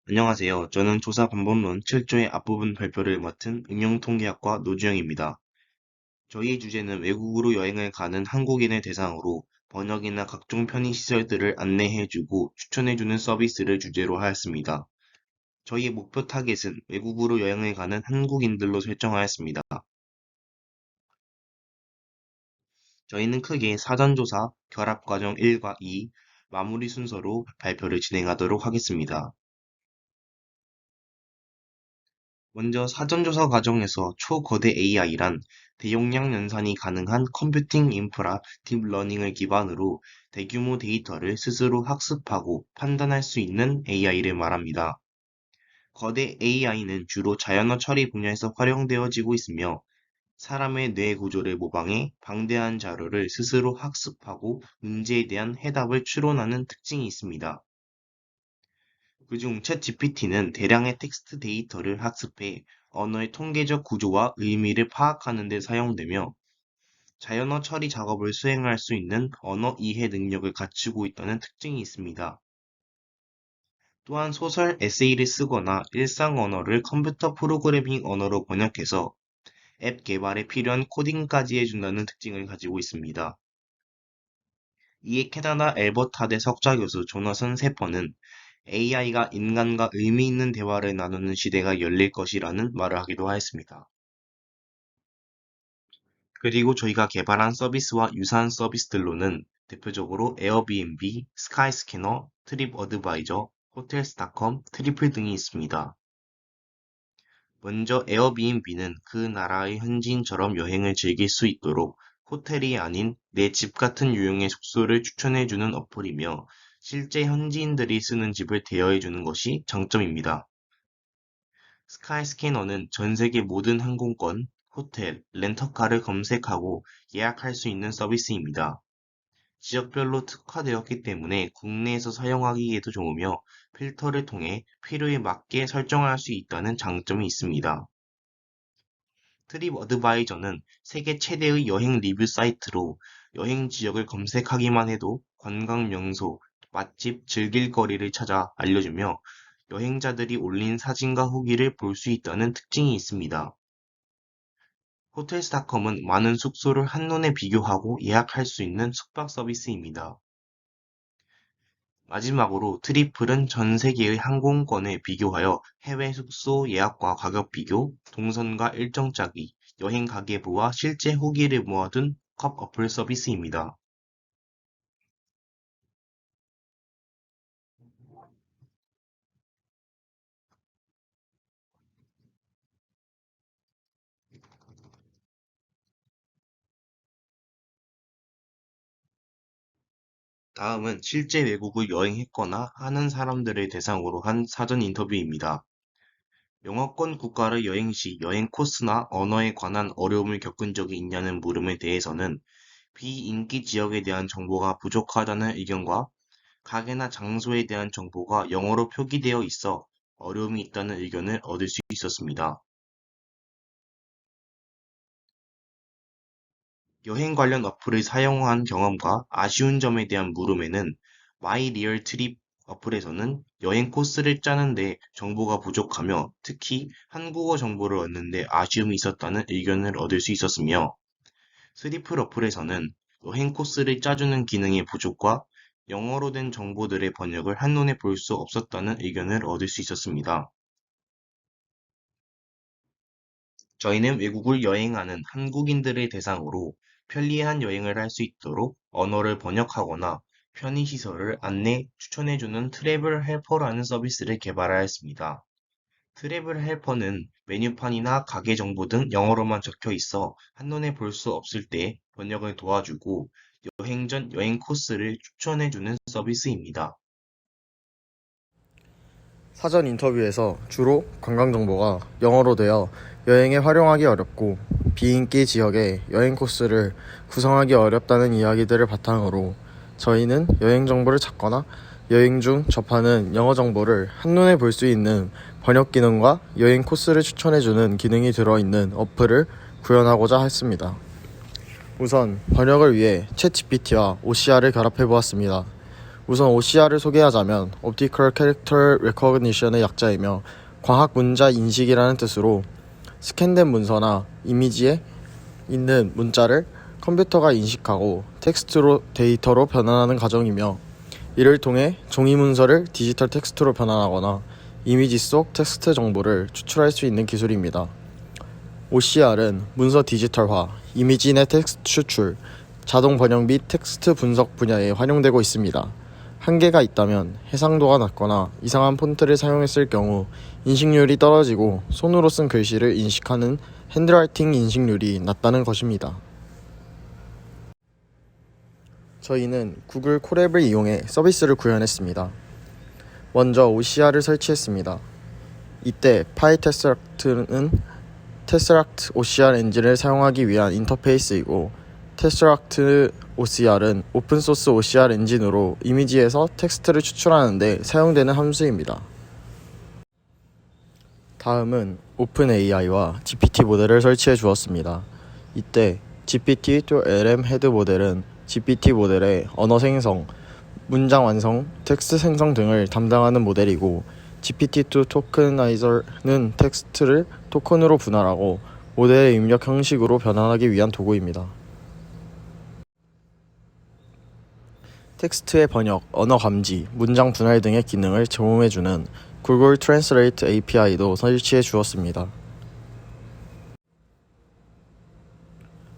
안녕하세요. 저는 조사 방법론 7조의 앞부분 발표를 맡은 응용통계학과 노주영입니다. 저희 주제는 외국으로 여행을 가는 한국인을 대상으로 번역이나 각종 편의시설들을 안내해주고 추천해주는 서비스를 주제로 하였습니다. 저희의 목표 타겟은 외국으로 여행을 가는 한국인들로 설정하였습니다. 저희는 크게 사전조사, 결합과정 1과 2, 마무리 순서로 발표를 진행하도록 하겠습니다. 먼저 사전조사 과정에서 초거대 AI란 대용량 연산이 가능한 컴퓨팅 인프라 딥러닝을 기반으로 대규모 데이터를 스스로 학습하고 판단할 수 있는 AI를 말합니다. 거대 AI는 주로 자연어 처리 분야에서 활용되어지고 있으며 사람의 뇌 구조를 모방해 방대한 자료를 스스로 학습하고 문제에 대한 해답을 추론하는 특징이 있습니다. 그중 챗GPT는 대량의 텍스트 데이터를 학습해 언어의 통계적 구조와 의미를 파악하는 데 사용되며 자연어 처리 작업을 수행할 수 있는 언어 이해 능력을 갖추고 있다는 특징이 있습니다. 또한 소설, 에세이를 쓰거나 일상 언어를 컴퓨터 프로그래밍 언어로 번역해서 앱 개발에 필요한 코딩까지 해준다는 특징을 가지고 있습니다. 이에 캐나다 엘버타대 석좌교수 조나선 세퍼는 AI가 인간과 의미 있는 대화를 나누는 시대가 열릴 것이라는 말을 하기도 하였습니다. 그리고 저희가 개발한 서비스와 유사한 서비스들로는 대표적으로 에어비앤비, 스카이스캐너, 트립 어드바이저, 호텔스닷컴, 트리플 등이 있습니다. 먼저 에어비앤비는 그 나라의 현지인처럼 여행을 즐길 수 있도록 호텔이 아닌 내 집 같은 유형의 숙소를 추천해주는 어플이며 실제 현지인들이 쓰는 집을 대여해주는 것이 장점입니다. 스카이스캐너는 전 세계 모든 항공권, 호텔, 렌터카를 검색하고 예약할 수 있는 서비스입니다. 지역별로 특화되었기 때문에 국내에서 사용하기에도 좋으며 필터를 통해 필요에 맞게 설정할 수 있다는 장점이 있습니다. 트립 어드바이저는 세계 최대의 여행 리뷰 사이트로 여행 지역을 검색하기만 해도 관광 명소, 맛집, 즐길 거리를 찾아 알려주며 여행자들이 올린 사진과 후기를 볼 수 있다는 특징이 있습니다. 호텔스닷컴은 많은 숙소를 한눈에 비교하고 예약할 수 있는 숙박 서비스입니다. 마지막으로 트리플은 전 세계의 항공권을 비교하여 해외 숙소 예약과 가격 비교, 동선과 일정 짜기, 여행 가계부와 실제 후기를 모아둔 컵 어플 서비스입니다. 다음은 실제 외국을 여행했거나 하는 사람들을 대상으로 한 사전 인터뷰입니다. 영어권 국가를 여행 시 여행 코스나 언어에 관한 어려움을 겪은 적이 있냐는 물음에 대해서는 비인기 지역에 대한 정보가 부족하다는 의견과 가게나 장소에 대한 정보가 영어로 표기되어 있어 어려움이 있다는 의견을 얻을 수 있었습니다. 여행 관련 어플을 사용한 경험과 아쉬운 점에 대한 물음에는 마이리얼트립 어플에서는 여행 코스를 짜는데 정보가 부족하며 특히 한국어 정보를 얻는데 아쉬움이 있었다는 의견을 얻을 수 있었으며 스리플 어플에서는 여행 코스를 짜주는 기능의 부족과 영어로 된 정보들의 번역을 한눈에 볼 수 없었다는 의견을 얻을 수 있었습니다. 저희는 외국을 여행하는 한국인들을 대상으로 편리한 여행을 할 수 있도록 언어를 번역하거나 편의시설을 안내, 추천해주는 트래블 헬퍼라는 서비스를 개발하였습니다. 트래블 헬퍼는 메뉴판이나 가게 정보 등 영어로만 적혀 있어 한눈에 볼 수 없을 때 번역을 도와주고 여행 전 여행 코스를 추천해주는 서비스입니다. 사전 인터뷰에서 주로 관광 정보가 영어로 되어 여행에 활용하기 어렵고 비인기 지역의 여행 코스를 구성하기 어렵다는 이야기들을 바탕으로 저희는 여행 정보를 찾거나 여행 중 접하는 영어 정보를 한눈에 볼 수 있는 번역 기능과 여행 코스를 추천해주는 기능이 들어있는 어플을 구현하고자 했습니다. 우선 번역을 위해 챗GPT와 OCR을 결합해 보았습니다. 우선 OCR을 소개하자면 Optical Character Recognition의 약자이며 광학 문자 인식이라는 뜻으로 스캔된 문서나 이미지에 있는 문자를 컴퓨터가 인식하고 텍스트로 데이터로 변환하는 과정이며, 이를 통해 종이 문서를 디지털 텍스트로 변환하거나 이미지 속 텍스트 정보를 추출할 수 있는 기술입니다. OCR은 문서 디지털화, 이미지 내 텍스트 추출, 자동 번역 및 텍스트 분석 분야에 활용되고 있습니다. 한계가 있다면 해상도가 낮거나 이상한 폰트를 사용했을 경우 인식률이 떨어지고 손으로 쓴 글씨를 인식하는 핸드라이팅 인식률이 낮다는 것입니다. 저희는 구글 콜앱을 이용해 서비스를 구현했습니다. 먼저 OCR을 설치했습니다. 이때 파이테스락트는 테스락트 OCR 엔진을 사용하기 위한 인터페이스이고, 테스락트 OCR은 오픈소스 OCR 엔진으로 이미지에서 텍스트를 추출하는 데 사용되는 함수입니다. 다음은 오픈AI와 GPT 모델을 설치해 주었습니다. 이때 GPT-LM 헤드 모델은 GPT 모델의 언어 생성, 문장 완성, 텍스트 생성 등을 담당하는 모델이고, GPT-2 토크나이저는 텍스트를 토큰으로 분할하고 모델의 입력 형식으로 변환하기 위한 도구입니다. 텍스트의 번역, 언어 감지, 문장 분할 등의 기능을 제공해주는 구글 트랜스레이트 API도 설치해 주었습니다.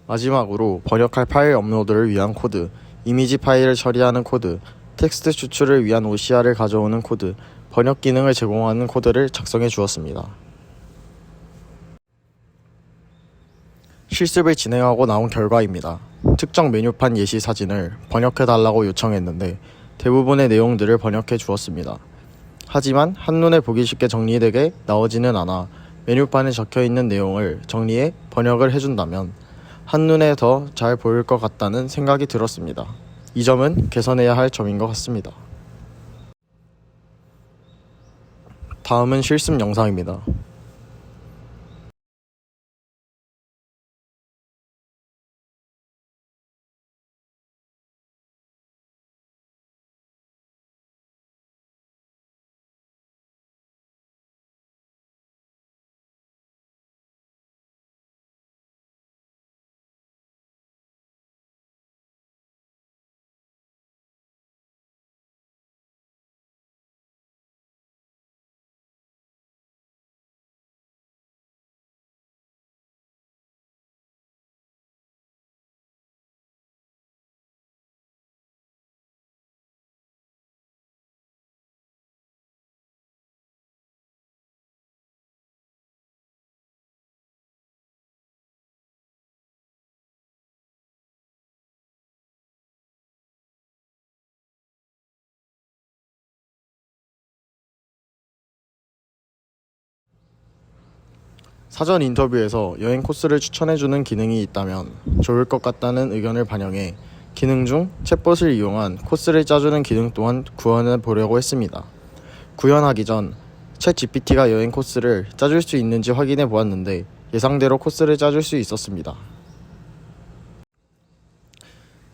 마지막으로 번역할 파일 업로드를 위한 코드, 이미지 파일을 처리하는 코드, 텍스트 추출을 위한 OCR을 가져오는 코드, 번역 기능을 제공하는 코드를 작성해 주었습니다. 실습을 진행하고 나온 결과입니다. 특정 메뉴판 예시 사진을 번역해달라고 요청했는데 대부분의 내용들을 번역해 주었습니다. 하지만 한눈에 보기 쉽게 정리되게 나오지는 않아 메뉴판에 적혀있는 내용을 정리해 번역을 해준다면 한눈에 더 잘 보일 것 같다는 생각이 들었습니다. 이 점은 개선해야 할 점인 것 같습니다. 다음은 실습 영상입니다. 사전 인터뷰에서 여행 코스를 추천해주는 기능이 있다면 좋을 것 같다는 의견을 반영해 기능 중 챗봇을 이용한 코스를 짜주는 기능 또한 구현해 보려고 했습니다. 구현하기 전 챗 GPT가 여행 코스를 짜줄 수 있는지 확인해 보았는데 예상대로 코스를 짜줄 수 있었습니다.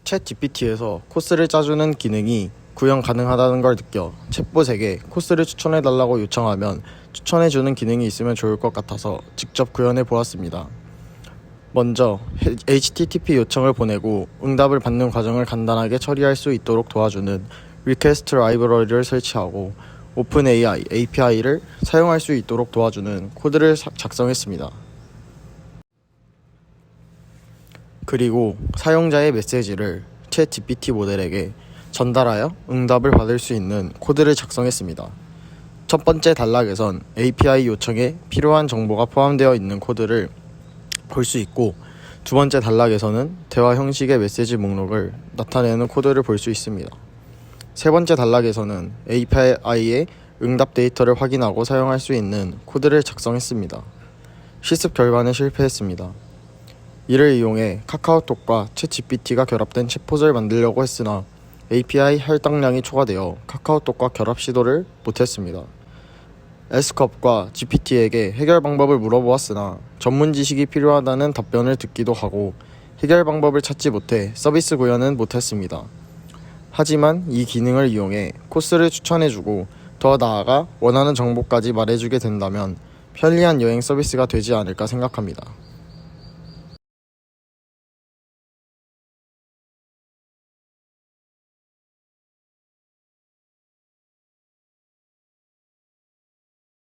챗 GPT에서 코스를 짜주는 기능이 구현 가능하다는 걸 느껴 챗봇에게 코스를 추천해달라고 요청하면 추천해주는 기능이 있으면 좋을 것 같아서 직접 구현해 보았습니다. 먼저 HTTP 요청을 보내고 응답을 받는 과정을 간단하게 처리할 수 있도록 도와주는 리퀘스트 라이브러리를 설치하고 오픈AI API를 사용할 수 있도록 도와주는 코드를 작성했습니다. 그리고 사용자의 메시지를 챗 GPT 모델에게 전달하여 응답을 받을 수 있는 코드를 작성했습니다. 첫 번째 단락에선 API 요청에 필요한 정보가 포함되어 있는 코드를 볼 수 있고, 두 번째 단락에서는 대화 형식의 메시지 목록을 나타내는 코드를 볼 수 있습니다. 세 번째 단락에서는 API의 응답 데이터를 확인하고 사용할 수 있는 코드를 작성했습니다. 실습 결과는 실패했습니다. 이를 이용해 카카오톡과 챗GPT가 결합된 챗봇을 만들려고 했으나 API 할당량이 초과되어 카카오톡과 결합 시도를 못했습니다. S컵과 GPT에게 해결 방법을 물어보았으나 전문 지식이 필요하다는 답변을 듣기도 하고 해결 방법을 찾지 못해 서비스 구현은 못했습니다. 하지만 이 기능을 이용해 코스를 추천해주고 더 나아가 원하는 정보까지 말해주게 된다면 편리한 여행 서비스가 되지 않을까 생각합니다.